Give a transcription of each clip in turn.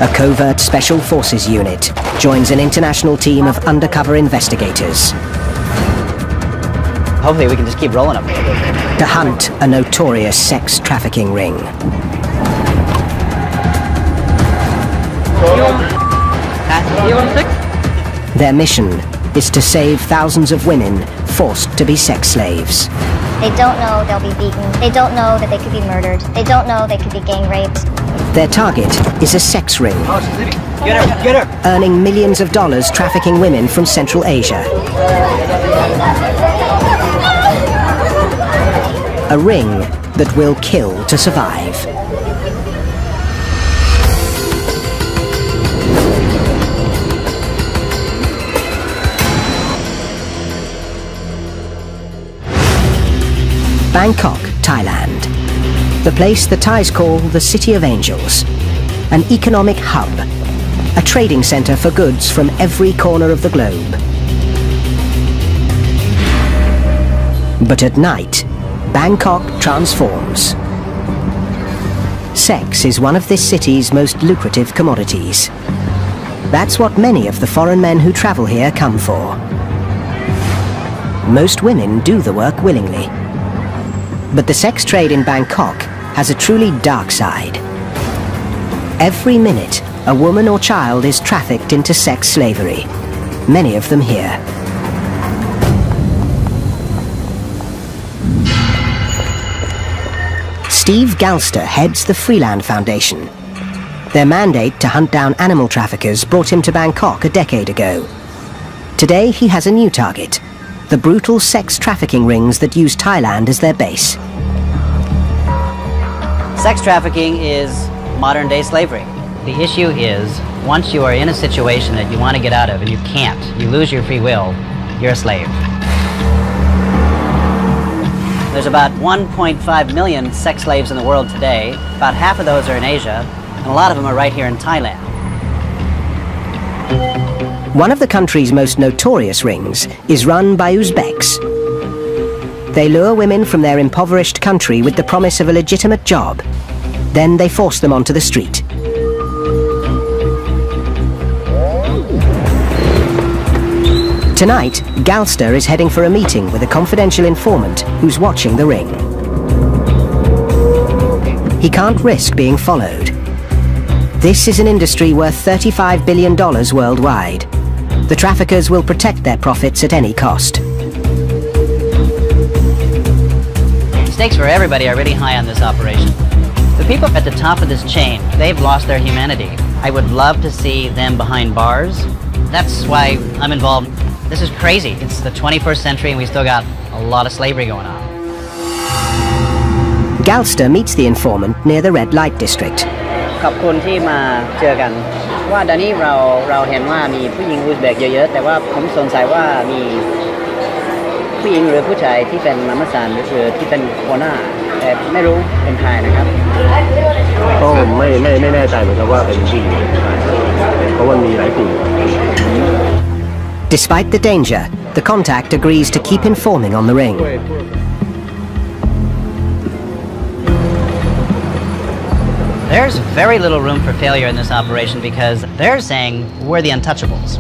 A covert special forces unit joins an international team of undercover investigators. Hopefully we can just keep rolling them. To hunt a notorious sex trafficking ring. Their mission is to save thousands of women forced to be sex slaves. They don't know they'll be beaten. They don't know that they could be murdered. They don't know they could be gang raped. Their target is a sex ring. Get her! Earning millions of dollars trafficking women from Central Asia. A ring that will kill to survive. Bangkok, Thailand. The place the Thais call the City of Angels. An economic hub. A trading center for goods from every corner of the globe. But at night, Bangkok transforms. Sex is one of this city's most lucrative commodities. That's what many of the foreign men who travel here come for. Most women do the work willingly. But the sex trade in Bangkok has a truly dark side. Every minute, a woman or child is trafficked into sex slavery, many of them here. Steve Galster heads the Freeland Foundation. Their mandate to hunt down animal traffickers brought him to Bangkok a decade ago. Today he has a new target: the brutal sex trafficking rings that use Thailand as their base. Sex trafficking is modern-day slavery. The issue is, once you are in a situation that you want to get out of and you can't, you lose your free will, you're a slave. There's about 1.5 million sex slaves in the world today. About half of those are in Asia, and a lot of them are right here in Thailand. One of the country's most notorious rings is run by Uzbeks. They lure women from their impoverished country with the promise of a legitimate job. Then they force them onto the street. Tonight, Galster is heading for a meeting with a confidential informant who's watching the ring. He can't risk being followed. This is an industry worth $35 billion worldwide. The traffickers will protect their profits at any cost. Stakes for everybody are really high on this operation. The people at the top of this chain, they've lost their humanity. I would love to see them behind bars. That's why I'm involved. This is crazy. It's the 21st century and we still got a lot of slavery going on. Galster meets the informant near the red light district. ขอบคุณที่มาเจอกันว่าตอนนี้เราเห็นว่ามีผู้หญิงอุซเบกเยอะๆแต่ว่าผมสงสัยว่ามีผู้หญิงหรือผู้ชายที่เป็นมัมสานหรือที่เป็นหัวหน้าแต่ไม่รู้เป็นใครนะครับ ก็ไม่แน่ใจเหมือนกันว่าเป็นผู้หญิงหรือผู้ชายเพราะว่ามีหลายกลุ่ม Despite the danger, the contact agrees to keep informing on the ring. There's very little room for failure in this operation because they're saying we're the untouchables.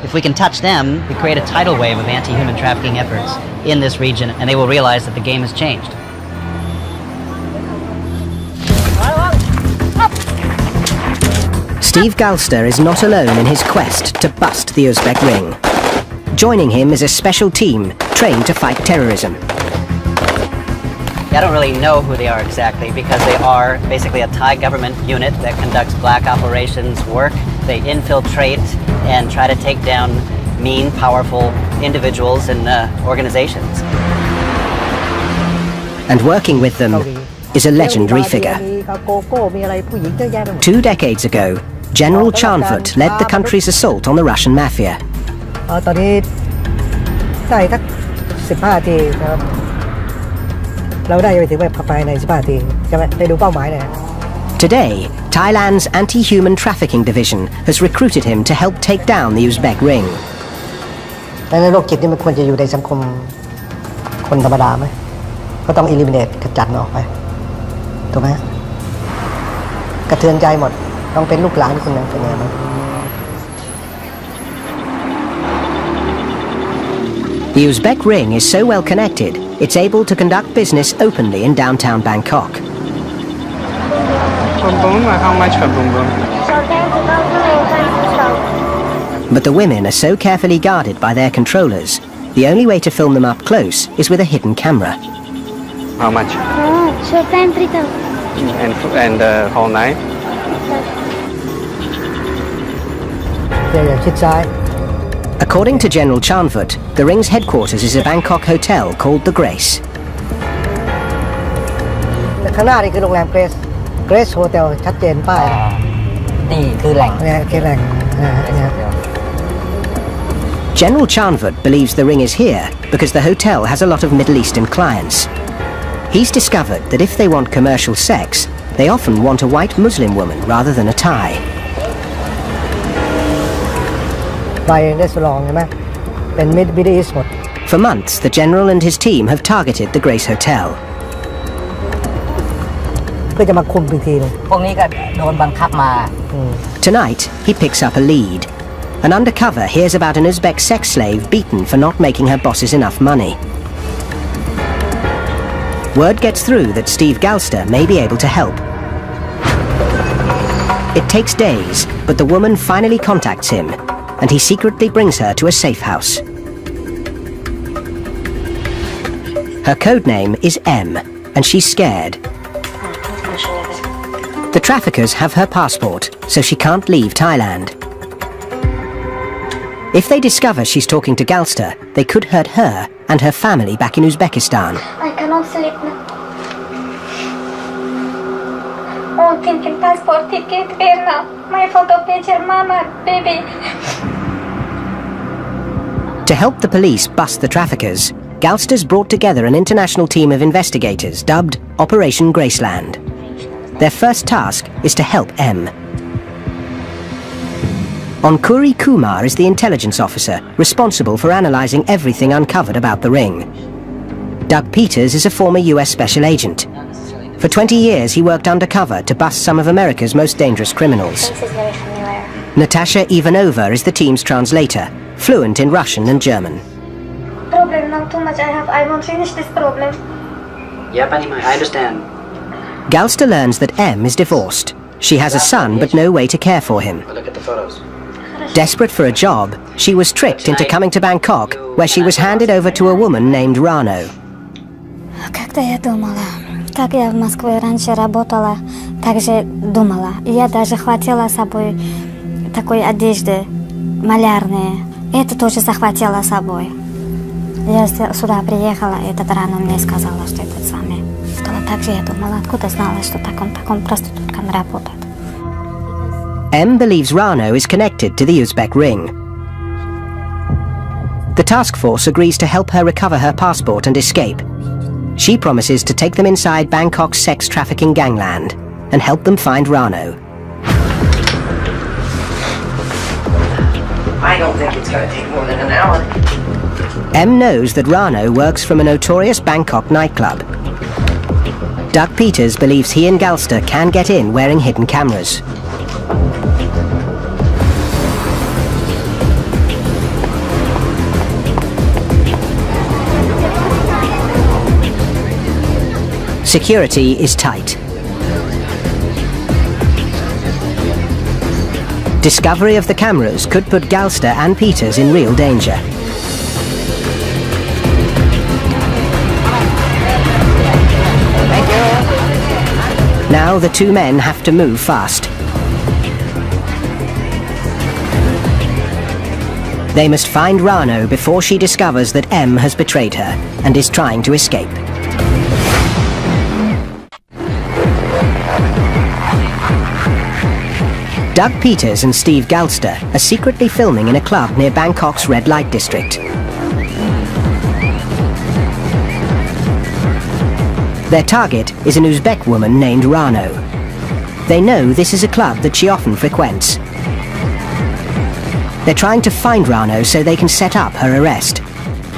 If we can touch them, we create a tidal wave of anti-human trafficking efforts in this region and they will realize that the game has changed. Steve Galster is not alone in his quest to bust the Uzbek ring. Joining him is a special team trained to fight terrorism. I don't really know who they are exactly because they are basically a Thai government unit that conducts black operations work. They infiltrate and try to take down mean, powerful individuals and organizations. And working with them is a legendary figure. 2 decades ago, General Chanfort led the country's assault on the Russian mafia. ตอนนี้ได้สัก15 นาทีนะครับเราได้ไปถึงแบบภายใน15 นาทีใช่ไหมได้ดูเป้าหมายเลย Today, Thailand's anti-human trafficking division has recruited him to help take down the Uzbek ring. ในโรคจิตนี่มันควรจะอยู่ในสังคมคนธรรมดาไหมก็ต้อง eliminate กระจัดมันออกไปถูกไหมกระเทือนใจหมด ต้องเป็นลูกหลานคุณนะเป็นไงบ้าง The Uzbek ring is so well connected, it's able to conduct business openly in downtown Bangkok. How much for boom boom? But the women are so carefully guarded by their controllers, the only way to film them up close is with a hidden camera. How much? Short time 3,000. And the whole night? อย่าชิดซ้าย According to General Chanfut, the ring's headquarters is a Bangkok hotel called the Grace. ข้างหน้านี่คือโรงแรมเกรสโฮเทลชัดเจนป้าย นี่คือแหล่ง เนี่ยคือแหล่งเนี่ย General Chanfut believes the ring is here because the hotel has a lot of Middle Eastern clients. He's discovered that if they want commercial sex, they often want a white Muslim woman rather than a Thai. ไปได้สลองใช่ไหมเป็นมิดอีสหมด For months, the General and his team have targeted the Grace Hotel. เพื่อจะมาคุมอีกทีนึง พวกนี้ก็โดนบังคับมา Tonight, he picks up a lead. An undercover hears about an Uzbek sex slave beaten for not making her bosses enough money. Word gets through that Steve Galster may be able to help. It takes days, but the woman finally contacts him, and he secretly brings her to a safe house. Her code name is M, and she's scared. The traffickers have her passport, so she can't leave Thailand. If they discover she's talking to Galster, they could hurt her and her family back in Uzbekistan. I cannot sleep now. Oh, thinking passport ticket, where now? My photo picture, mama, baby. To help the police bust the traffickers, Galster's brought together an international team of investigators dubbed Operation Graceland. Their first task is to help M. Onkuri Kumar is the intelligence officer responsible for analysing everything uncovered about the ring. Doug Peters is a former US special agent. For 20 years he worked undercover to bust some of America's most dangerous criminals. This is very familiar. Natasha Ivanova is the team's translator, fluent in Russian and German. Problem now too much I won't finish this problem. Yeah, Panima, I understand. Galster learns that M is divorced. She has a son but no way to care for him. Look at the photos. Desperate for a job, she was tricked into coming to Bangkok, where she was handed over to a woman named Rano. Как-то я думала, как я в Москве раньше работала, так же думала. Я даже хватила с собой такой одежды малярные. Это тоже захватила с собой. Я сюда приехала, и этот Рано мне сказала, что это самое. Так же я думала, откуда знала, что таком проституткам работает. M believes Rano is connected to the Uzbek ring. The task force agrees to help her recover her passport and escape. She promises to take them inside Bangkok's sex trafficking gangland and help them find Rano. I don't think it's going to take more than an hour. M knows that Rano works from a notorious Bangkok nightclub. Doug Peters believes he and Galster can get in wearing hidden cameras. Security is tight. Discovery of the cameras could put Galster and Peters in real danger. Now the two men have to move fast. They must find Rano before she discovers that M has betrayed her and is trying to escape. Doug Peters and Steve Galster are secretly filming in a club near Bangkok's red light district. Their target is an Uzbek woman named Rano. They know this is a club that she often frequents. They're trying to find Rano so they can set up her arrest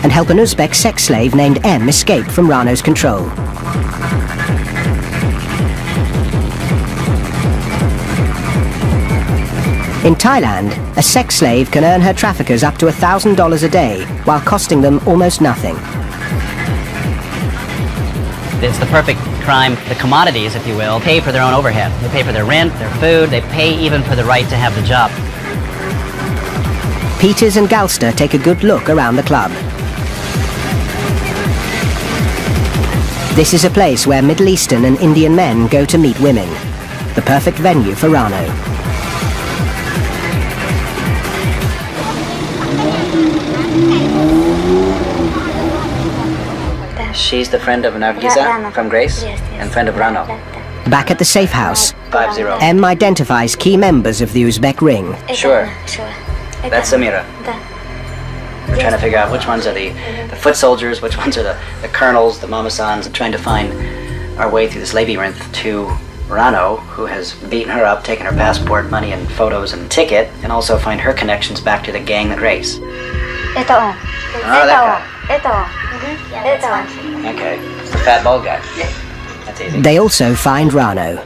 and help an Uzbek sex slave named M escape from Rano's control. In Thailand, a sex slave can earn her traffickers up to $1,000 a day while costing them almost nothing. It's the perfect crime. The commodities, if you will, pay for their own overhead. They pay for their rent, their food, they pay even for the right to have the job. Peters and Galster take a good look around the club. This is a place where Middle Eastern and Indian men go to meet women. The perfect venue for Rano. She's the friend of Nargisa from Grace and friend of Rano. Back at the safe house, 5-0. M identifies key members of the Uzbek ring. Sure. That's Samira. We're trying to figure out which ones are the foot soldiers, which ones are the colonels, the mamasans, trying to find our way through this labyrinth to Rano, who has beaten her up, taken her passport, money and photos and ticket, and also find her connections back to the gang that race. Ito. Oh, that guy. Ito. Okay. It's the fat bald guy. That's easy. They also find Rano.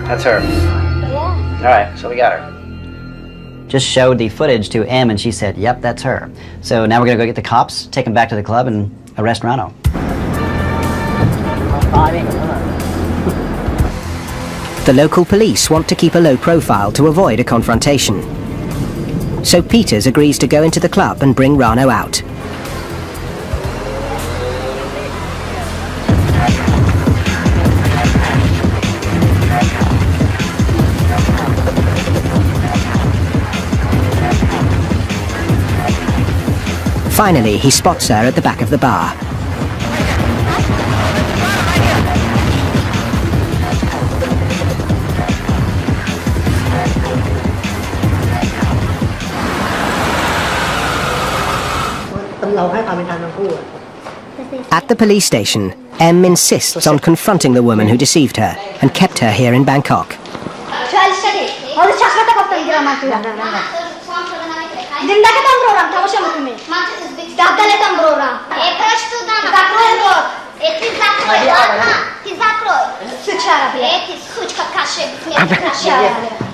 That's her. Yeah. Alright, so we got her. Just showed the footage to M and she said, yep, that's her. So now we're gonna go get the cops, take them back to the club and arrest Rano. The local police want to keep a low profile to avoid a confrontation. So Peters agrees to go into the club and bring Rano out. Finally, he spots her at the back of the bar. At the police station, M insists on confronting the woman who deceived her and kept her here in Bangkok.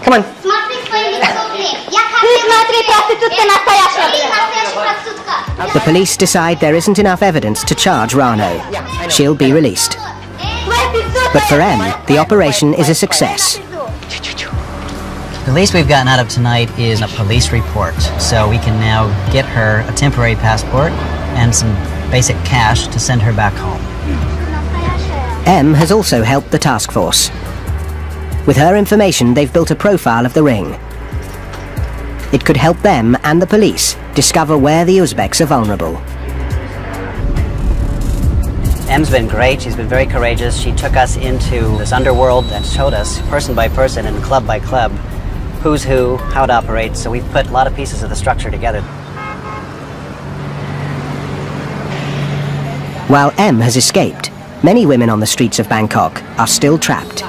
Come on. The police decide there isn't enough evidence to charge Rano. She'll be released. But for M, the operation is a success. The least we've gotten out of tonight is a police report, so we can now get her a temporary passport and some basic cash to send her back home. M has also helped the task force. With her information, they've built a profile of the ring. It could help them and the police discover where the Uzbeks are vulnerable. M's been great. She's been very courageous. She took us into this underworld and showed us, person by person and club by club, who's who, how it operates, so we've put a lot of pieces of the structure together. While M has escaped, many women on the streets of Bangkok are still trapped.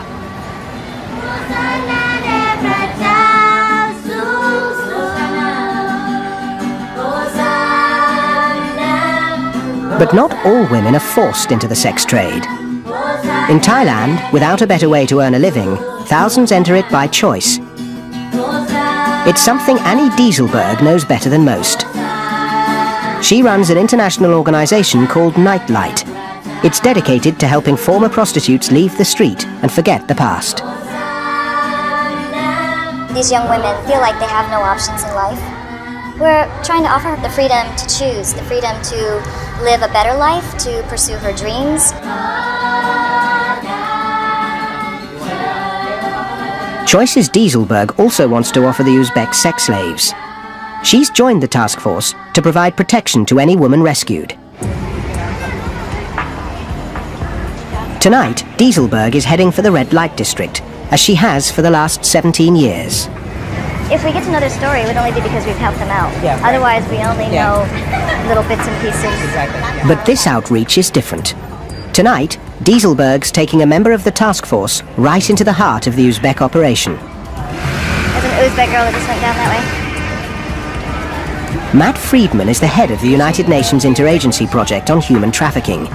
But not all women are forced into the sex trade. In Thailand, without a better way to earn a living, thousands enter it by choice. It's something Annie Dieselberg knows better than most. She runs an international organization called Nightlight. It's dedicated to helping former prostitutes leave the street and forget the past. These young women feel like they have no options in life. We're trying to offer her the freedom to choose, the freedom to live a better life, to pursue her dreams. Choices Dieselberg also wants to offer the Uzbek sex slaves. She's joined the task force to provide protection to any woman rescued. Tonight, Dieselberg is heading for the red light district, as she has for the last 17 years. If we get to know their story, it would only be because we've helped them out. Yeah, right. Otherwise, we only know little bits and pieces. Exactly. But this outreach is different. Tonight, Dieselberg's taking a member of the task force right into the heart of the Uzbek operation. There's an Uzbek girl that just went down that way. Matt Friedman is the head of the United Nations Interagency Project on Human Trafficking.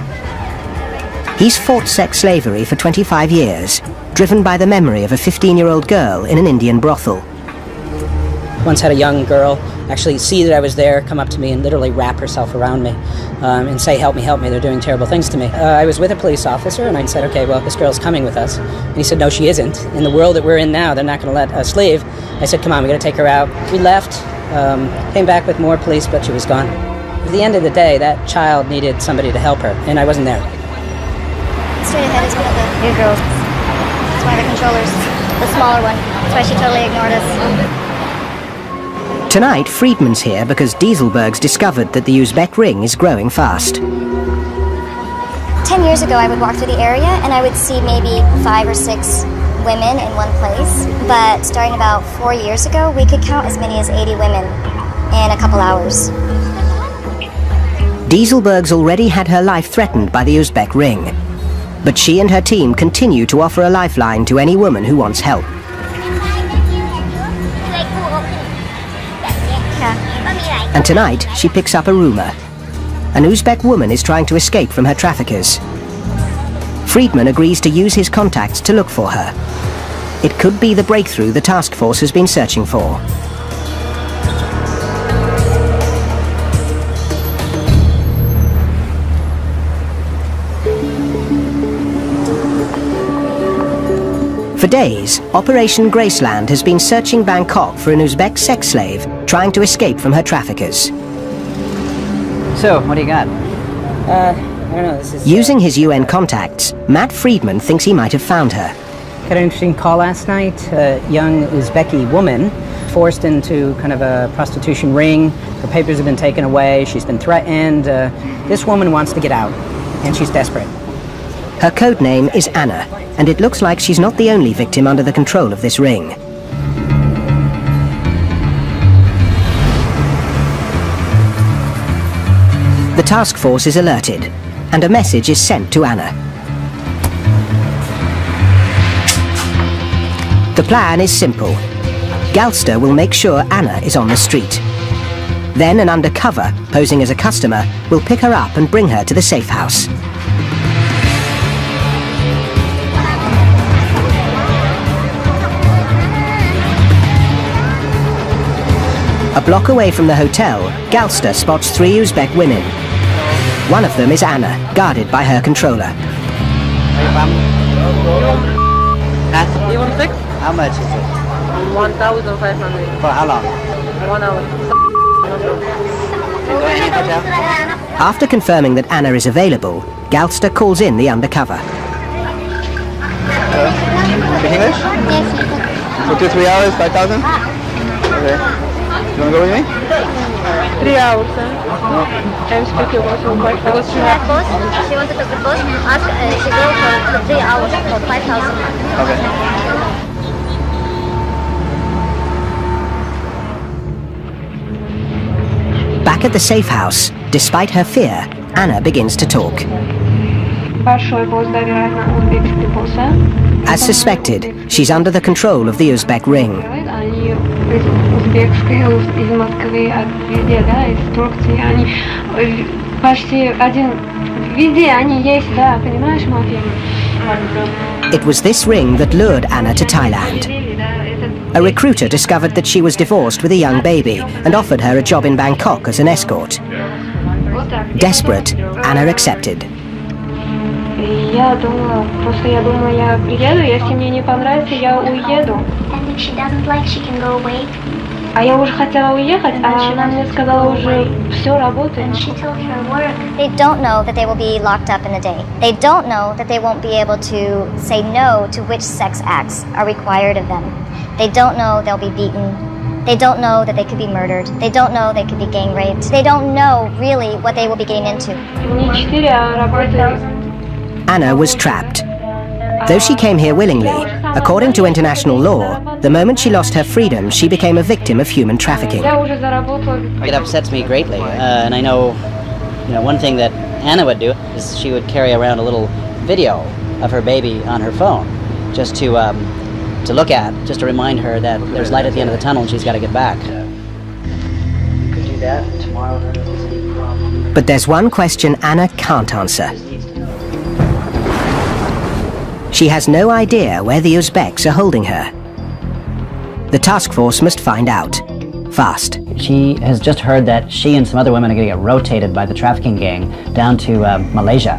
He's fought sex slavery for 25 years, driven by the memory of a 15-year-old girl in an Indian brothel. Once had a young girl actually see that I was there, come up to me and literally wrap herself around me and say, help me, they're doing terrible things to me. I was with a police officer and I said, okay, well, this girl's coming with us. And he said, no, she isn't. In the world that we're in now, they're not going to let us leave. I said, come on, we got to take her out. We left, came back with more police, but she was gone. At the end of the day, that child needed somebody to help her, and I wasn't there. Straight ahead is one of the new girls. It's one of the controllers, the smaller one. That's why she totally ignored us. Tonight, Friedman's here because Dieselberg's discovered that the Uzbek ring is growing fast. 10 years ago, I would walk through the area and I would see maybe 5 or 6 women in one place. But starting about 4 years ago, we could count as many as 80 women in a couple hours. Dieselberg's already had her life threatened by the Uzbek ring. But she and her team continue to offer a lifeline to any woman who wants help. And tonight, she picks up a rumor. An Uzbek woman is trying to escape from her traffickers. Friedman agrees to use his contacts to look for her. It could be the breakthrough the task force has been searching for. For days, Operation Graceland has been searching Bangkok for an Uzbek sex slave trying to escape from her traffickers. So, what do you got? I don't know, this is... Using his UN contacts, Matt Friedman thinks he might have found her. Got an interesting call last night. A young Uzbeki woman forced into kind of a prostitution ring. Her papers have been taken away. She's been threatened. This woman wants to get out, and she's desperate. Her code name is Anna, and it looks like she's not the only victim under the control of this ring. The task force is alerted, and a message is sent to Anna. The plan is simple. Galster will make sure Anna is on the street. Then an undercover, posing as a customer, will pick her up and bring her to the safe house. A block away from the hotel, Galster spots 3 Uzbek women. One of them is Anna, guarded by her controller. You want 6? How much is it? 1,500. For how long? 1 hour. After confirming that Anna is available, Galster calls in the undercover. Speak English? Yes. For 2-3 hours, 5,000? Okay. You want to go with me? 3 hours, I'm speaking also quite fast. She had both. She wanted to go both. Ask, she go for 3 hours for 5,000. Okay. Back at the safe house, despite her fear, Anna begins to talk. As suspected, she's under the control of the Uzbek ring. It was this ring that lured Anna to Thailand. A recruiter discovered that she was divorced with a young baby and offered her a job in Bangkok as an escort. Desperate, Anna accepted. And if she doesn't like, she can go away. А я уже хотела уехать, а она мне сказала уже все работает. And she told her work. They don't know that they will be locked up in a day. They don't know that they won't be able to say no to which sex acts are required of them. They don't know they'll be beaten. They don't know that they could be murdered. They don't know they could be gang raped. They don't know really what they will be getting into. Anna was trapped. Though she came here willingly, according to international law, the moment she lost her freedom, she became a victim of human trafficking. It upsets me greatly, and I know, one thing that Anna would do is she would carry around a little video of her baby on her phone, just to look at, just to remind her that there's light at the end of the tunnel and she's got to get back. Could do that tomorrow. But there's one question Anna can't answer. She has no idea where the Uzbeks are holding her. The task force must find out. Fast. She has just heard that she and some other women are going to get rotated by the trafficking gang down to Malaysia,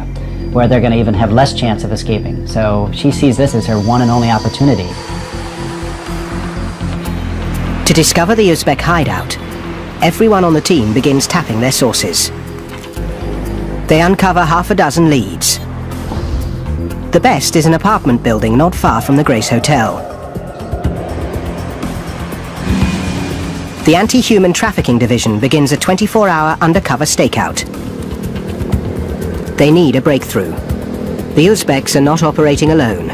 where they're going to even have less chance of escaping. So she sees this as her one and only opportunity. To discover the Uzbek hideout, everyone on the team begins tapping their sources. They uncover half a dozen leads. The best is an apartment building not far from the Grace Hotel. The Anti-Human Trafficking Division begins a 24-hour undercover stakeout. They need a breakthrough. The Uzbeks are not operating alone.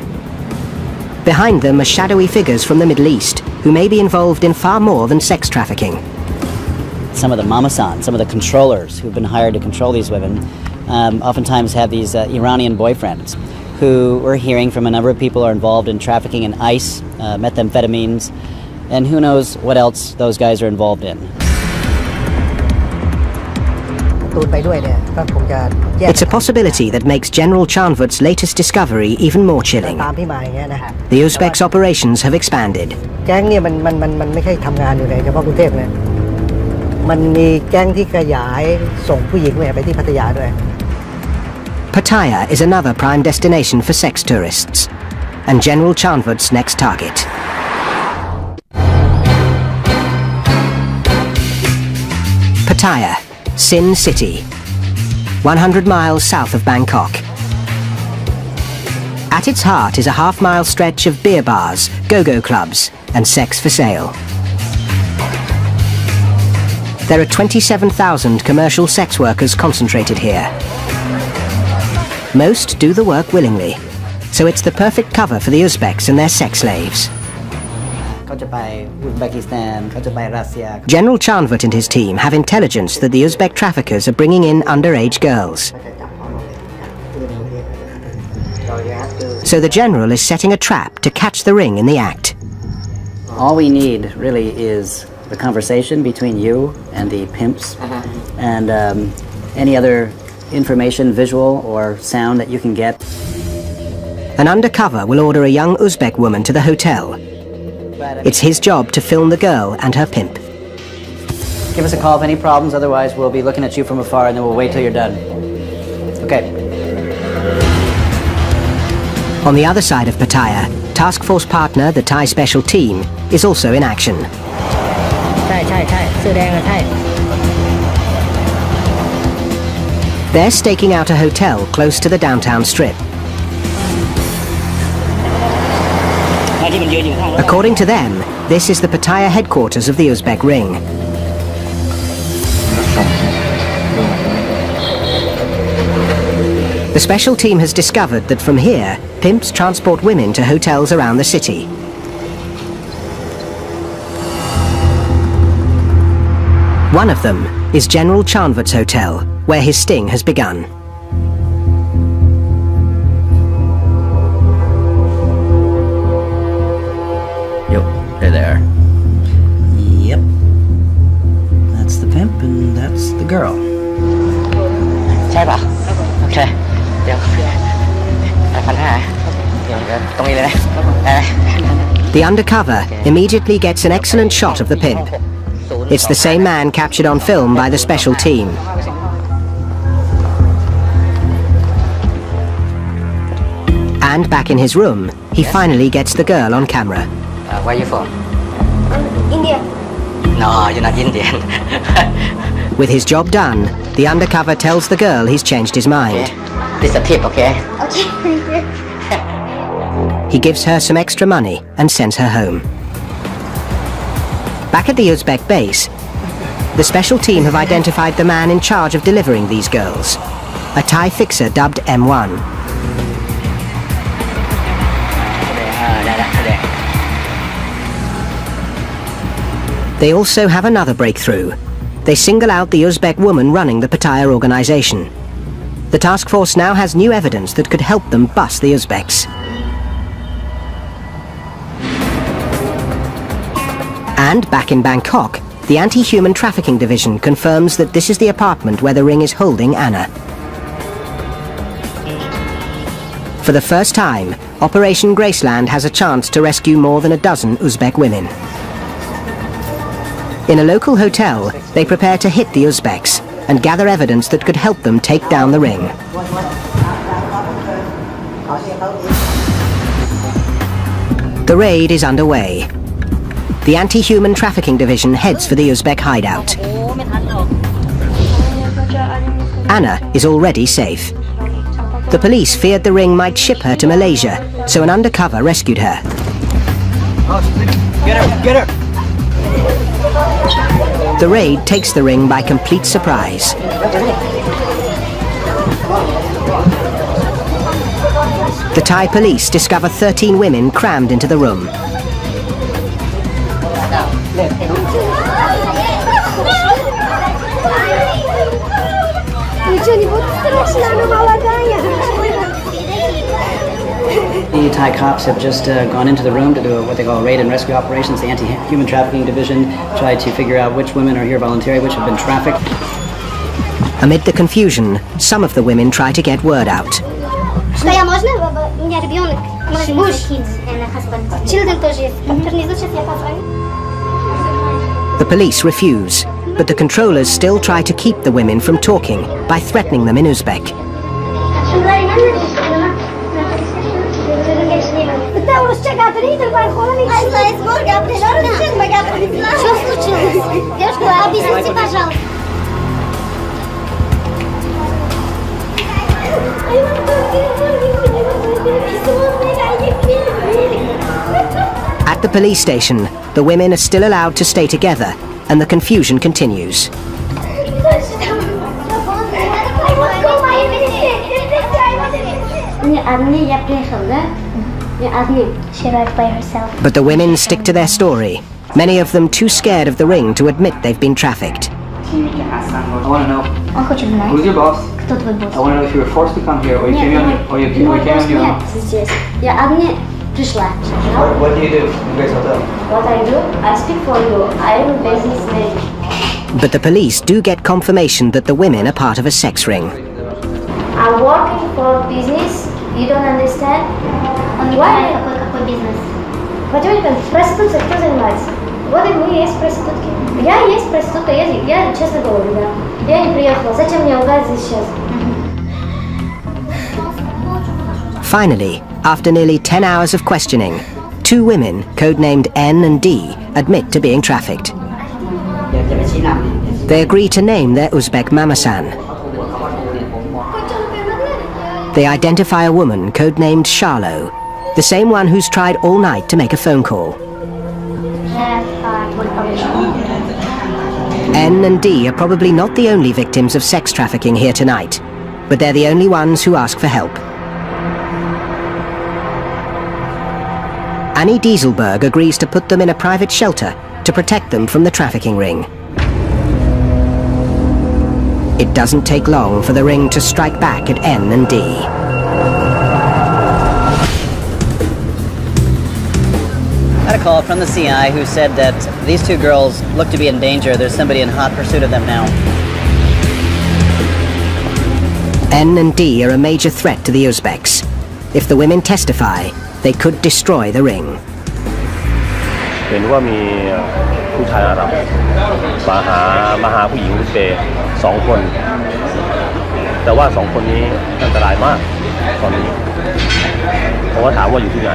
Behind them are shadowy figures from the Middle East who may be involved in far more than sex trafficking. Some of the mamasan, some of the controllers who've been hired to control these women, oftentimes have these Iranian boyfriends who we're hearing from a number of people are involved in trafficking in ice, methamphetamines, and who knows what else those guys are involved in. It's a possibility that makes General Chanvut's latest discovery even more chilling. The Uzbeks' operations have expanded. Pattaya is another prime destination for sex tourists, and General Chanvut's next target. Pattaya, Sin City, 100 miles south of Bangkok. At its heart is a half-mile stretch of beer bars, go-go clubs, and sex for sale. There are 27,000 commercial sex workers concentrated here. Most do the work willingly, so it's the perfect cover for the Uzbeks and their sex slaves. General Chanvut and his team have intelligence that the Uzbek traffickers are bringing in underage girls. So the general is setting a trap to catch the ring in the act. All we need really is the conversation between you and the pimps, and any other information, visual or sound that you can get. An undercover will order a young Uzbek woman to the hotel. It's his job to film the girl and her pimp. Give us a call if any problems, otherwise we'll be looking at you from afar and then we'll wait till you're done. Okay. On the other side of Pattaya, task force partner, the Thai special team, is also in action. They're staking out a hotel close to the downtown strip. According to them, this is the Pattaya headquarters of the Uzbek ring. The special team has discovered that from here, pimps transport women to hotels around the city. One of them is General Chanvut's hotel, where his sting has begun. Hey there. Yep. That's the pimp and that's the girl. Okay. The undercover immediately gets an excellent shot of the pimp. It's the same man captured on film by the special team. And back in his room, he finally gets the girl on camera. Where are you from? India. No, you're not Indian. With his job done, the undercover tells the girl he's changed his mind. Okay. This is a tip, okay? Okay, thank you. He gives her some extra money and sends her home. Back at the Uzbek base, the special team have identified the man in charge of delivering these girls, a Thai fixer dubbed M1. They also have another breakthrough. They single out the Uzbek woman running the Pattaya organization. The task force now has new evidence that could help them bust the Uzbeks. And back in Bangkok, the Anti-Human Trafficking Division confirms that this is the apartment where the ring is holding Anna. For the first time, Operation Graceland has a chance to rescue more than a dozen Uzbek women. In a local hotel, they prepare to hit the Uzbeks and gather evidence that could help them take down the ring. The raid is underway. The anti-human trafficking division heads for the Uzbek hideout. Anna is already safe. The police feared the ring might ship her to Malaysia, so an undercover rescued her. Get her! Get her! The raid takes the ring by complete surprise. The Thai police discover 13 women crammed into the room. The Thai cops have just gone into the room to do what they call raid and rescue operations. The anti-human trafficking division tried to figure out which women are here voluntarily, which have been trafficked. Amid the confusion, some of the women try to get word out. The police refuse, but the controllers still try to keep the women from talking by threatening them in Uzbek. At the police station, the women are still allowed to stay together, and the confusion continues. She arrived by herself. But the women stick to their story, many of them too scared of the ring to admit they've been trafficked. I want to know, who's your boss? I want to know if you were forced to come here, or you came on your own. What do you do in Grace Hotel? What I do? I speak for you. I am a business lady. But the police do get confirmation that the women are part of a sex ring. I'm working for business. You don't understand? Why? Какой бизнес? Вадим, проституция, кто занимается? Вот и мы есть проститутки. Я есть проститутка, я честно говорю, да. Я не приехала. Зачем мне лгать здесь сейчас? Finally, after nearly 10 hours of questioning, 2 women, codenamed N and D, admit to being trafficked. They agree to name their Uzbek mamasan. They identify a woman codenamed Charlo, the same one who's tried all night to make a phone call. N and D are probably not the only victims of sex trafficking here tonight, but they're the only ones who ask for help. Annie Dieselberg agrees to put them in a private shelter to protect them from the trafficking ring. It doesn't take long for the ring to strike back at N and D. I got a call from the CI who said that these 2 girls look to be in danger. There's somebody in hot pursuit of them now. N and D are a major threat to the Uzbeks. If the women testify, they could destroy the ring. เห็นว่ามีผู้ชายอาหรับมาหาผู้หญิงอุซเบย์2 คน แต่ว่า2 คนนี้อันตรายมากตอนนี้ผมก็ถามว่าอยู่ที่ไหน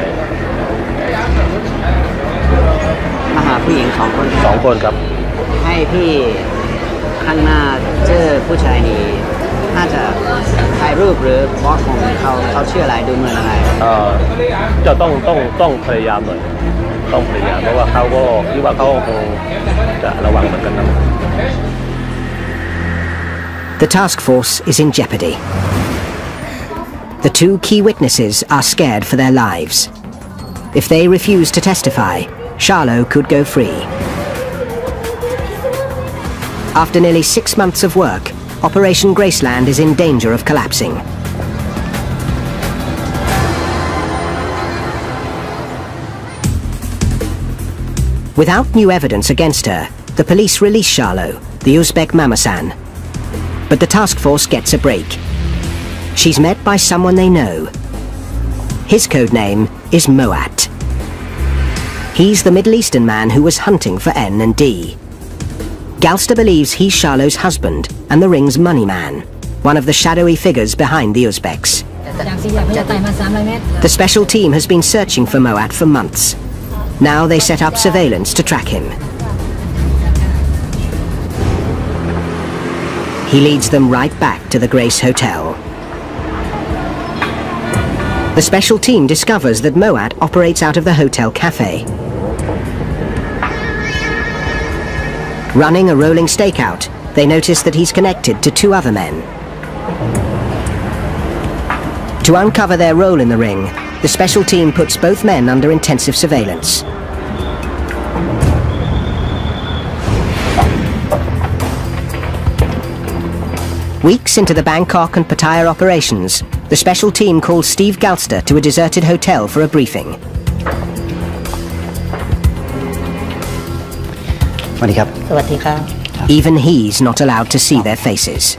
มาหาผู้หญิง2 คน 2 คนครับ ให้พี่ข้างหน้าเจอผู้ชายนี้น่าจะถ่ายรูปหรือบล็อกของเขาชื่ออะไรดูเหมือนอะไรจะต้องพยายามหน่อยต้องพยายามเพราะว่าเขาก็คิดว่าเขาคงจะระวังเหมือนกันนะ The task force is in jeopardy. The 2 key witnesses are scared for their lives. If they refuse to testify, Charlo could go free. After nearly 6 months of work, Operation Graceland is in danger of collapsing. Without new evidence against her, the police release Charlo, the Uzbek mamasan. But the task force gets a break. She's met by someone they know. His code name is Moat. He's the Middle Eastern man who was hunting for N and D. Galster believes he's Charlot's husband and the ring's money man, one of the shadowy figures behind the Uzbeks. The special team has been searching for Moat for months. Now they set up surveillance to track him. He leads them right back to the Grace Hotel. The special team discovers that Moat operates out of the hotel cafe. Running a rolling stakeout, they notice that he's connected to two other men. To uncover their role in the ring, the special team puts both men under intensive surveillance. Weeks into the Bangkok and Pattaya operations, the special team calls Steve Galster to a deserted hotel for a briefing. Even he's not allowed to see their faces.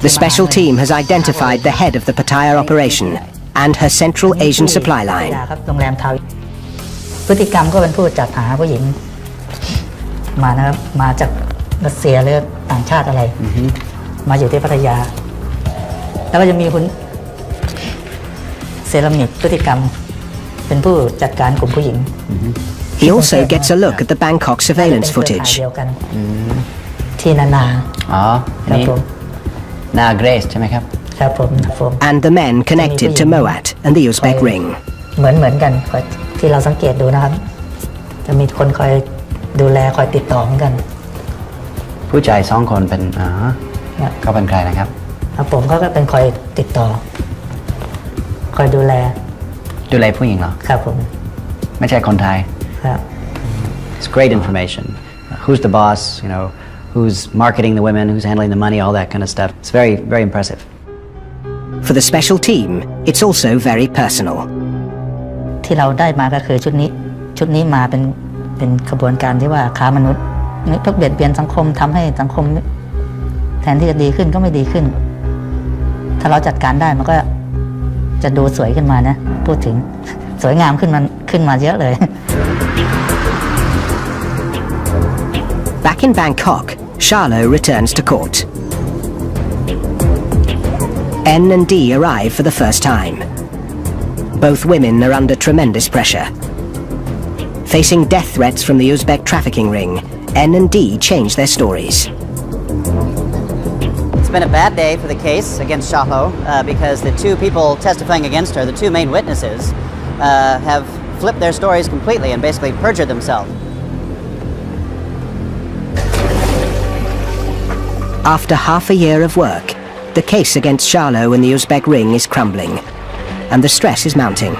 The special team has identified the head of the Pattaya operation and her Central Asian supply line. He also gets a look at the Bangkok surveillance footage. And the men connected to Moat and the Uzbek ring. It's great information. Who's the boss, you know, who's marketing the women, who's handling the money, all that kind of stuff. It's very, very impressive. For the special team, it's also very personal. Back in Bangkok, Charlot returns to court. N and D arrive for the first time. Both women are under tremendous pressure. Facing death threats from the Uzbek trafficking ring, N and D change their stories. It's been a bad day for the case against Charlot because the two people testifying against her, the two main witnesses, have flipped their stories completely and basically perjured themselves. After half a year of work, the case against Charlot and the Uzbek ring is crumbling, and the stress is mounting.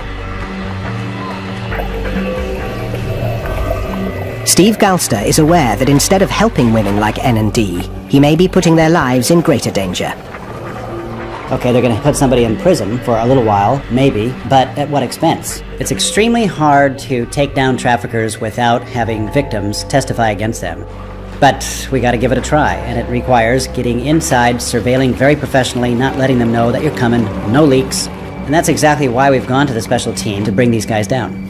Steve Galster is aware that instead of helping women like N and D, he may be putting their lives in greater danger. Okay, they're going to put somebody in prison for a little while, maybe, but at what expense? It's extremely hard to take down traffickers without having victims testify against them. But we got to give it a try, and it requires getting inside, surveilling very professionally, not letting them know that you're coming, no leaks. And that's exactly why we've gone to the special team to bring these guys down.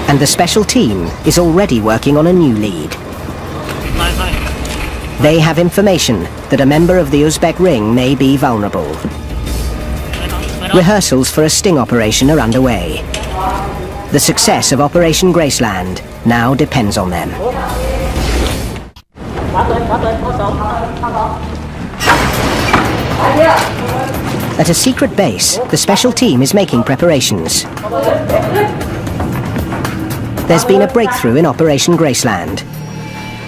And the special team is already working on a new lead. They have information that a member of the Uzbek ring may be vulnerable. Rehearsals for a sting operation are underway. The success of Operation Graceland now depends on them. At a secret base, the special team is making preparations. There's been a breakthrough in Operation Graceland.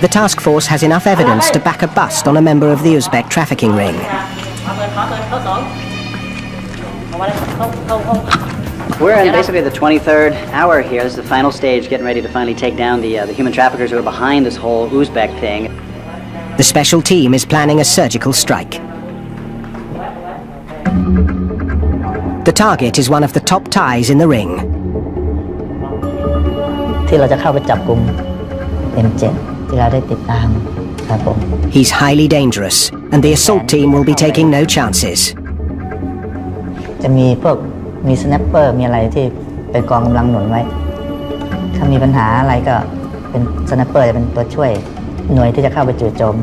The task force has enough evidence to back a bust on a member of the Uzbek trafficking ring. We're in basically the 23rd hour here. This is the final stage, getting ready to finally take down the human traffickers who are behind this whole Uzbek thing. The special team is planning a surgical strike. The target is one of the top Thais in the ring. He's highly dangerous, and the assault team will be taking no chances. จะมีพวกมีสแนปเปอร์มีอะไรที่เป็นกองกำลังหนุนไว้ถ้ามีปัญหาอะไรก็เป็นสแนปเปอร์จะเป็นตัวช่วยหน่วยที่จะเข้าไปจู่โจม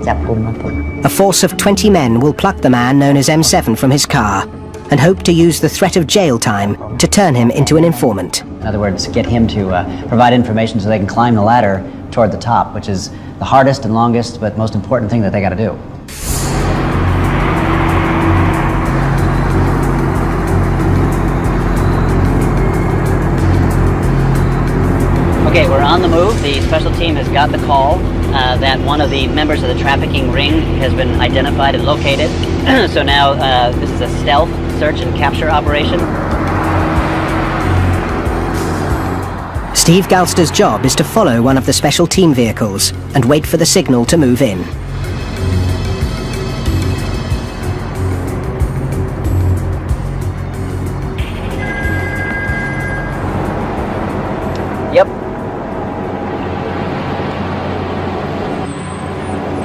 จับกุมครับผม A force of 20 men will pluck the man known as M7 from his car and hope to use the threat of jail time to turn him into an informant. In other words, get him to provide information so they can climb the ladder toward the top, which is the hardest and longest but most important thing that they got to do. Okay, we're on the move. The special team has got the call that one of the members of the trafficking ring has been identified and located. So now this is a stealth search and capture operation. Steve Galster's job is to follow one of the special team vehicles and wait for the signal to move in. Yep.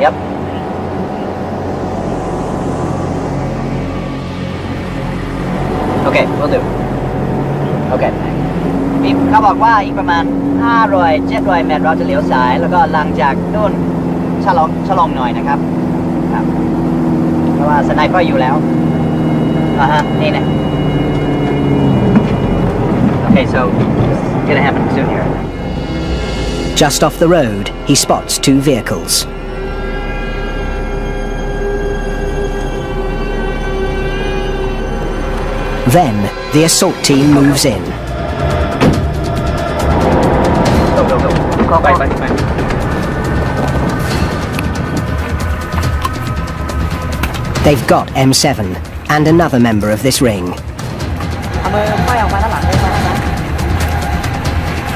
Yep. Okay, we'll do. Okay. เขาบอกว่าอีกประมาณ500-700 เมตรเราจะเลี้ยวซ้ายแล้วก็หลังจากนู่นชะลองหน่อยนะครับครับเพราะว่าสไนเปอร์อยู่แล้วนี่นะ Okay, so it's gonna happen soon here. Just off the road, he spots two vehicles. Then, the assault team moves in. Go. Bye. They've got M7 and another member of this ring.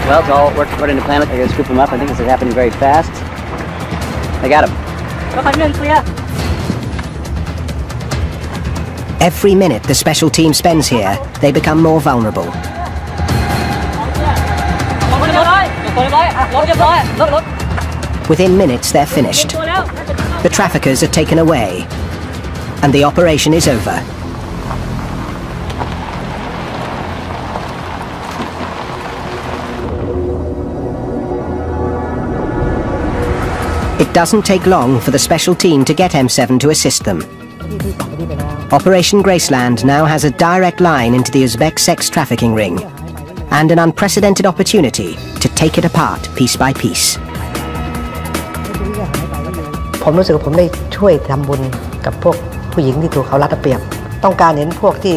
Well, it's all worked according to plan. They're gonna scoop him up. I think this is happening very fast. They got him. Every minute the special team spends here, they become more vulnerable. Within minutes, they're finished. The traffickers are taken away, and the operation is over. It doesn't take long for the special team to get M7 to assist them. Operation Graceland now has a direct line into the Uzbek sex trafficking ring, and an unprecedented opportunity to take it apart piece by piece. ผมรู้สึกว่าผมได้ช่วยทำบุญกับพวกผู้หญิงที่ถูกเขารัดเอาเปรียบต้องการเห็นพวกที่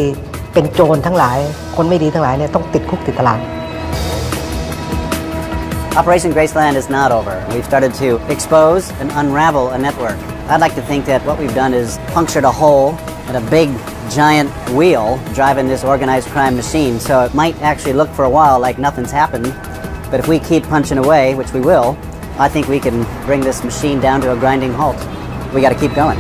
เป็นโจรทั้งหลายคนไม่ดีทั้งหลายเนี่ยต้องติดคุกติดตาราง Operation Graceland is not over. We've started to expose and unravel a network. I'd like to think that what we've done is punctured a hole in a big, giant wheel driving this organized crime machine. So it might actually look for a while like nothing's happened, but if we keep punching away, which we will, I think we can bring this machine down to a grinding halt. We got to keep going.